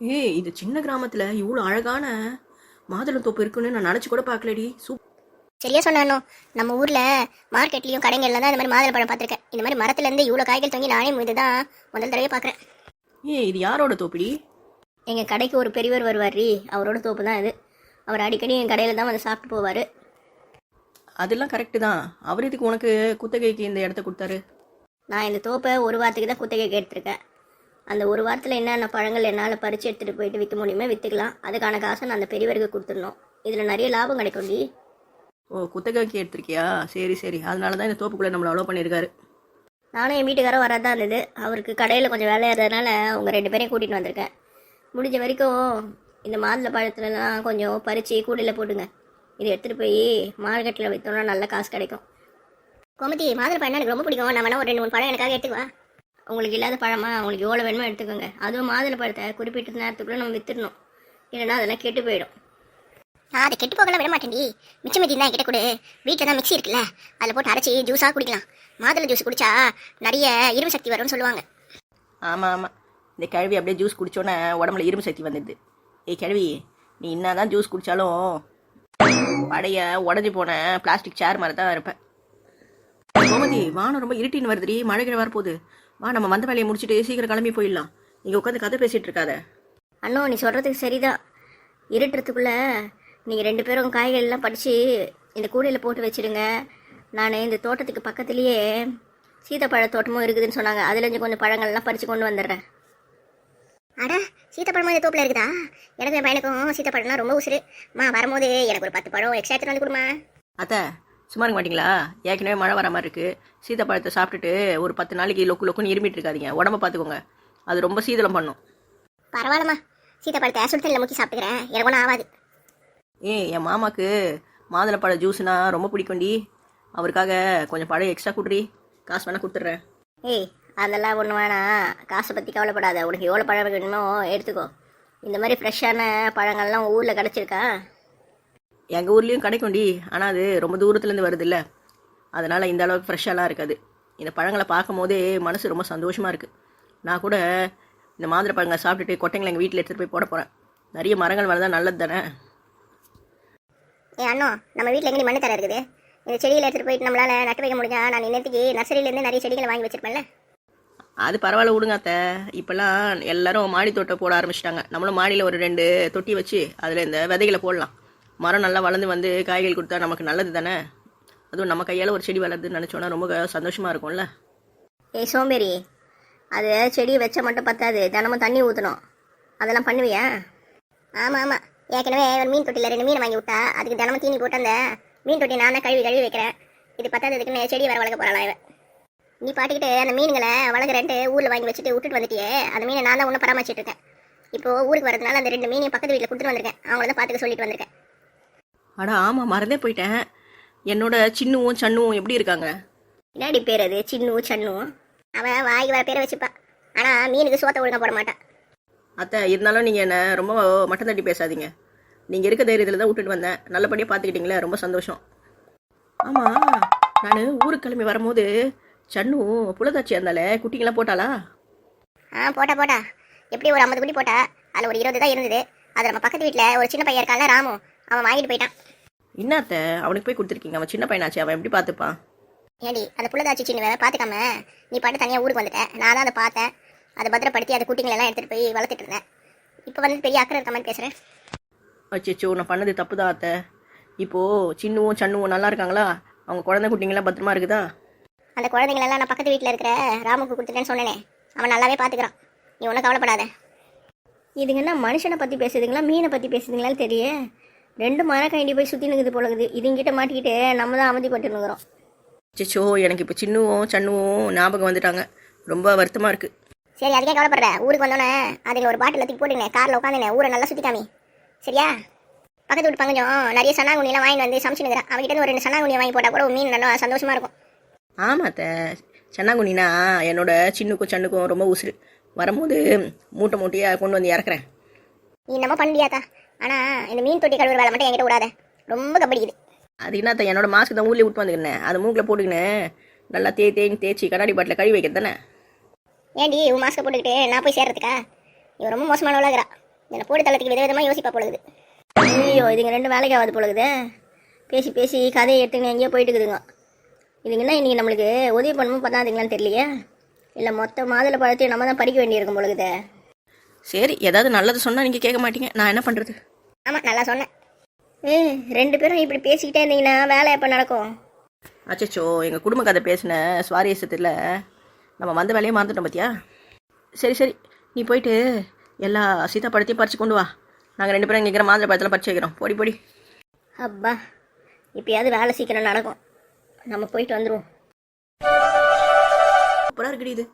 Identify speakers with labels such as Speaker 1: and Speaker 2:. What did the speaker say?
Speaker 1: ஏய், இது சின்ன கிராமத்துல இவ்வளோ அழகான மாதுளம் தோப்பு இருக்குன்னு நான் நினச்சி கூட பார்க்கலடி.
Speaker 2: சரியா சொன்னானோ. நம்ம ஊர்ல மார்க்கெட்லயும் கடைகள்ல தான் இந்த மாதிரி மாதுளை பழம் பார்த்துருக்கேன். இந்த மாதிரி மரத்துல இருந்து இவ்வளோ காய்கள் தொங்கி நானே இதுதான் முதல் தடவை பார்க்குறேன்.
Speaker 1: ஏய், இது யாரோட தோப்புடி?
Speaker 2: எங்க கடைக்கு ஒரு பெரியவர் வருவார், அவரோட தோப்பு தான் இது. அவர் அடிக்கடி என் கடையில தான் வந்து சாப்பிட்டு போவார்.
Speaker 1: அதெல்லாம் கரெக்டு தான். அவர் இதுக்கு உனக்கு குத்தகைக்கு இந்த இடத்த கொடுத்தாரு?
Speaker 2: நான் இந்த தோப்பை ஒரு வாரத்துக்கு தான் குத்தகைக்கு எடுத்திருக்கேன். அந்த ஒரு வாரத்தில் என்னென்ன பழங்கள் என்னால் பறித்து எடுத்துகிட்டு போயிட்டு விற்க முடியுமே விற்றுக்கலாம். அதுக்கான காசை நான் அந்த பெரியவருக்கு கொடுத்துடணும். இதில் நிறைய லாபம் கிடைக்கும்டி.
Speaker 1: ஓ, குத்தகைக்கு எடுத்திருக்கியா? சரி சரி, அதனால தான் இந்த தோப்புக்குள்ளே நம்மளை அலோவ் பண்ணியிருக்காரு.
Speaker 2: நானும் என் வீட்டுக்காரரும் வராதான் இருந்தது. அவருக்கு கடையில் கொஞ்சம் வேலையாக இருந்ததுனால அவங்க 2 பேரையும் கூட்டிகிட்டு வந்திருக்கேன். முடிஞ்ச வரைக்கும் இந்த மாதுளை பழத்துலலாம் கொஞ்சம் பறித்து கூடையில் போட்டுங்க. இதை எடுத்துகிட்டு போய் மார்க்கெட்டில் விற்றோம்னா நல்ல காசு கிடைக்கும். கோமதி, மாதுளை பழம் எனக்கு ரொம்ப பிடிக்கும். நான் வேணா ஒரு 2-3 பழம் எனக்காக எடுத்துக்குவா. உங்களுக்கு இல்லாத பழமா? உங்களுக்கு எவ்வளோ வேணுமோ எடுத்துக்கோங்க. அதுவும் மாதுளை பழத்தை குறிப்பிட்ட நேரத்துக்குள்ளே நம்ம விற்றுடணும், இல்லைன்னா அதெல்லாம் கெட்டு போயிடும். நான் அதை கெட்டு போகலாம் விட மாட்டேன்டி. மிச்சம் மீதி தான் கிட்ட கொடு. வீட்டில் தான் மிக்ஸி இருக்குல்ல, அதில் போட்டு அரைச்சி ஜூஸாக குடிக்கலாம். மாதுளை ஜூஸ் குடித்தா நிறைய இரும்பு சக்தி வரும்னு சொல்லுவாங்க.
Speaker 1: ஆமாம் ஆமாம், இந்த கிழவி அப்படியே ஜூஸ் குடித்தோன்னே உடம்புல இரும்பு சக்தி வந்துடுது. ஏய் கிழவி, நீ என்ன தான் ஜூஸ் குடித்தாலும் பழைய உடஞ்சி போன பிளாஸ்டிக் சேர் மாதிரி தான் இருப்பேன். கோமதி, வானம் ரொம்ப இருட்டின்னு வருதுடி. மழை கிழ வரப்போகுது. வா, நம்ம வந்த வேலையை முடிச்சுட்டு சீக்கிரம் கிளம்பி போயிடலாம். நீங்கள் உட்காந்து கதை பேசிகிட்டு இருக்காத.
Speaker 2: அண்ணோ, நீ சொல்கிறதுக்கு சரிதான். இருட்டுறதுக்குள்ளே நீங்கள் 2 பேரும் காய்கறி எல்லாம் படித்து இந்த கூடையில் போட்டு வச்சுடுங்க. நான் இந்த தோட்டத்துக்கு பக்கத்துலேயே சீத்தாப்பழ தோட்டமும் இருக்குதுன்னு சொன்னாங்க. அதுலேருந்து கொஞ்சம் பழங்கள்லாம் பறித்து கொண்டு வந்துடுறேன். அட, சீத்தாப்பழமும் இந்த தோப்பில் இருக்குதா? எனக்கு என் பையனுக்கும் சீத்தாப்பழம்னா ரொம்ப உசுரு. வரும்போது எனக்கு ஒரு 10 பழம் எக்ஸ்ட்ரா எடுத்துட்டு வந்து கொடுமா.
Speaker 1: அத்தை, சும்மா இருக்க மாட்டிங்களா? ஏற்கனவே மழை வர மாதிரி இருக்குது. சீத்தாப்பழத்தை சாப்பிட்டுட்டு ஒரு 10 நாளைக்கு லொக்குன்னு இருமிட்டு இருக்காதீங்க. உடம்ப பார்த்துக்கோங்க, அது ரொம்ப சீதளம் பண்ணும்.
Speaker 2: பரவாயில்லம்மா, சீத்தாப்பழத்தை சுடுதண்ணில் முக்கி சாப்பிட்டுக்கிறேன், எனக்கு ஒன்றும் ஆகாது.
Speaker 1: என் மாமாக்கு மாதுளப்பழ ஜூஸ்னா ரொம்ப பிடிக்கும்டி. அவருக்காக கொஞ்சம் பழம் எக்ஸ்ட்ரா கொடுறி. காசு வேணால் கொடுத்துட்றேன்.
Speaker 2: ஏய், அதெல்லாம் ஒன்று வேணாம். காசை பற்றி கவலைப்படாத. உனக்கு எவ்வளோ பழம் வேணுமோ எடுத்துக்கோ. இந்த மாதிரி ஃப்ரெஷ்ஷான பழங்கள்லாம் ஊரில் கிடச்சிருக்கா?
Speaker 1: எங்கள் ஊர்லேயும் கிடைக்கும்டி, ஆனால் அது ரொம்ப தூரத்துலேருந்து வருது இல்லை, அதனால் இந்த அளவுக்கு ஃப்ரெஷ்ஷாலாம் இருக்காது. இந்த பழங்களை பார்க்கும் போதே மனசு ரொம்ப சந்தோஷமாக இருக்குது. நான் கூட இந்த மாதுளை பழங்களை சாப்பிட்டுட்டு கொட்டைங்களை எங்கள் வீட்டில் எடுத்துகிட்டு போய் போட போகிறேன். நிறைய மரங்கள் வளர்ந்தா நல்லது தானே.
Speaker 2: அண்ணோ, நம்ம வீட்டில் எங்கே மண்ணு தர இருக்குது? இந்த செடியில் எடுத்துகிட்டு போயிட்டு நம்மளால் நட்டு வைக்க முடிஞ்சா நான் இன்னத்துக்கு நர்சரியிலேருந்து நிறைய செடிகளை வாங்கி வச்சிருப்பேன்ல.
Speaker 1: அது பரவாயில்ல, விடுங்க அத்தை. இப்போல்லாம் எல்லாரும் மாடி தோட்டம் போட ஆரம்பிச்சிட்டாங்க. நம்மளும் மாடியில் ஒரு 2 தொட்டி வச்சு அதில் இந்த விதைகளை போடலாம். மரம் நல்லா வளர்ந்து வந்து காய்கறி கொடுத்தா நமக்கு நல்லது தானே. அதுவும் நம்ம கையால் ஒரு செடி வளருதுன்னு நினச்சோன்னா ரொம்ப சந்தோஷமாக இருக்கும்ல.
Speaker 2: ஏய் சோம்பேறி, அது செடி வச்ச மட்டும் பத்தாது, தினமும் தண்ணி ஊற்றணும். அதெல்லாம் பண்ணுவியா? ஆமாம் ஆமாம், ஏற்கனவே ஒரு மீன் தொட்டியில் 2 மீன் வாங்கி விட்டா, அதுக்கு தினமும் தீனி போட்டு அந்த மீன் தொட்டி நான் தான் கழுவி வைக்கிறேன். இது பத்தாததுக்குன்னு செடி வர வளர்க்க போகிறாளா இவன்? நீ பாட்டுக்கிட்டு அந்த மீன்களை வளர்க்குறேன்ட்டு ஊரில் வாங்கி வச்சுட்டு விட்டுட்டு வந்துட்டியே. அந்த மீனை நான் தான் ஒன்றும் பராமரிச்சிட்டு இருக்கேன். இப்போது ஊருக்கு வரதுனால அந்த 2 மீனையும் பக்கத்து வீட்டில் கொடுத்துட்டு வந்திருக்கேன். அவங்கள தான் பார்த்துக்க சொல்லிட்டு வந்திருக்கேன்.
Speaker 1: அடா ஆமாம், மறந்தே போயிட்டேன். என்னோட சின்னுவும் சன்னுவும் எப்படி இருக்காங்க?
Speaker 2: என்னடி பேர் அது? சின்னு சன்னுவும்? அவன் வாங்கி வர பேரை வச்சுப்பா. ஆனால் மீனுக்கு சோத்தை ஒழுங்காக போட மாட்டான்.
Speaker 1: அத்தை, இருந்தாலும் நீங்கள் என்ன ரொம்ப மட்டம் தட்டி பேசாதீங்க. நீங்கள் இருக்க தைரியத்தில் தான் விட்டுட்டு வந்தேன். நல்லபடியாக பார்த்துக்கிட்டீங்களே, ரொம்ப சந்தோஷம். ஆமாம், நான் ஊருக்கு கிளம்பி வரும்போது சன்னும் புலதாச்சி இருந்தாலே குட்டிங்களாம் போட்டாளா?
Speaker 2: போட்டா எப்படி ஒரு 50 குட்டி போட்டா. அதில் ஒரு 20 தான் இருந்தது. அது நம்ம பக்கத்து வீட்டில் ஒரு சின்ன பையன் இருக்கான்ல, ராமு, அவன் வாங்கிட்டு போயிட்டான்.
Speaker 1: என்னத்த அவனுக்கு போய் கொடுத்துருக்கீங்க? அவன் சின்ன பையனாச்சு, அவன் எப்படி பார்த்துப்பான்?
Speaker 2: ஏடி, அந்த புள்ளதாச்சி சின்ன பார்த்துக்காம நீ பாட்டு தனியாக ஊருக்கு வந்துட்டேன். நான் தான் அதை பார்த்தேன். அதை பத்திரப்படுத்தி அந்த குட்டிங்களெல்லாம் எடுத்துகிட்டு போய் வளர்த்துட்டு இருந்தேன். இப்போ வந்து பெரிய அக்கறை இருக்க மாதிரி பேசுகிறேன்.
Speaker 1: அச்சோ, நான் பண்ணது தப்பு தான் அத்தை. இப்போது சின்னுவும் சன்னுவும் நல்லா இருக்காங்களா? அவங்க குழந்தை குட்டிங்களாம் பத்திரமா இருக்குதா?
Speaker 2: அந்த குழந்தைங்களெல்லாம் நான் பக்கத்து வீட்டில் இருக்கிற ராமுக்கு கொடுத்துட்டேன்னு சொன்னேனே, அவன் நல்லாவே பார்த்துக்கிறான். நீ ஒன்றும் கவலைப்படாத. இதுங்கன்னா மனுஷனை பற்றி பேசுதுங்களா மீனை பற்றி பேசுதுங்களான்னு தெரிய 2 மரம் கைண்டி போய் சுற்றி நிற்குது போலகுது. இதுங்கிட்ட மாட்டிக்கிட்டு நம்ம தான் அவதிப்பட்டுனுக்குறோம்.
Speaker 1: அச்சோ, எனக்கு இப்போ சின்னுவும் சன்னுவும் ஞாபகம் வந்துட்டாங்க. ரொம்ப வருத்தமாக இருக்குது.
Speaker 2: சரி, அதுக்கே கவலைப்படுற. ஊருக்கு வந்தோன்னே அதில் ஒரு பாட்டில் தூக்கி போட்டுனேன், காரில் உட்காந்துனேன், ஊரை நல்லா சுற்றி காமி, சரியா? பக்கத்து வீட்டு பங்கஞ்சம் நிறைய சன்னாங்குனியெல்லாம் வாங்கி வந்து சமைச்சுனுக்கிறேன். அவங்ககிட்ட ஒரு 2 சன்னாங்குனியை வாங்கி போட்டால் கூட மீன் நல்லா சந்தோஷமாக இருக்கும்.
Speaker 1: ஆமாத்த, சன்னாங்குனினா என்னோட சின்னுக்கும் சன்னுக்கும் ரொம்ப உசுறு. வரும்போது மூட்டையாக கொண்டு வந்து இறக்குறேன்.
Speaker 2: நீ நம்ம பண்ணியாத்தா. ஆனால் இந்த மீன் தொட்டி கழுவுற வேலை மட்டும் என்கிட்ட விடாத, ரொம்ப கபடிக்குது.
Speaker 1: அது என்னத்த, என்னோட மாஸ்க்கு தான் ஊர்லேயே விட்டு வந்துக்கினேன். அதை மூக்கில் போட்டுக்கினேன் நல்லா தேய்ச்சி கண்ணாடி பாட்டில் கழுவி வைக்கிறது தானே.
Speaker 2: ஏன்டி உன் மாஸ்க்கை போட்டுக்கிட்டு நான் போய் சேர்றதுக்கா? இவன் ரொம்ப மோசமானவளாகிறா. என்னை போட்டு தள்ளத்துக்கு விதவிதமாக யோசிப்பா பொழுது. ஐயோ இதுங்க ரெண்டு வேலைக்கு ஆகாது பொழுது. பேசி பேசி கதையை எடுத்துங்க எங்கேயோ போயிட்டு இருக்குதுங்க. இதுங்கன்னா இன்றைக்கி நம்மளுக்கு உதவி பண்ணவும் பண்ணாதீங்களான்னு தெரியலையே. இல்லை மொத்த மாதுளை பழத்தையும் நம்ம தான் பறிக்க வேண்டியிருக்கும் பொழுது.
Speaker 1: சரி, ஏதாவது நல்லது சொன்னால் நீங்கள் கேட்க மாட்டீங்க, நான் என்ன பண்ணுறது?
Speaker 2: ஆமாம் நல்லா சொன்னேன். ரெண்டு பேரும் இப்படி பேசிக்கிட்டே இருந்தீங்கன்னா வேலை எப்போ நடக்கும்?
Speaker 1: அச்சச்சோ, எங்கள் குடும்ப கதை பேசின சுவாரஸ்யத்தில் நம்ம வந்த வேலையை மறந்துட்டோம் பார்த்தியா? சரி சரி, நீ போயிட்டு எல்லா சீதாப்பழத்தையும் பறித்து கொண்டு வா. நாங்கள் ரெண்டு பேரும் இங்கே இருக்கிற மாதுளை பழத்தில் பறித்து வைக்கிறோம். பொடி பொடி.
Speaker 2: அப்பா இப்போயாவது வேலை சீக்கிரம் நடக்கும். நம்ம போயிட்டு வந்துடுவோம்.
Speaker 1: சூப்பராக இருக்குடி இது.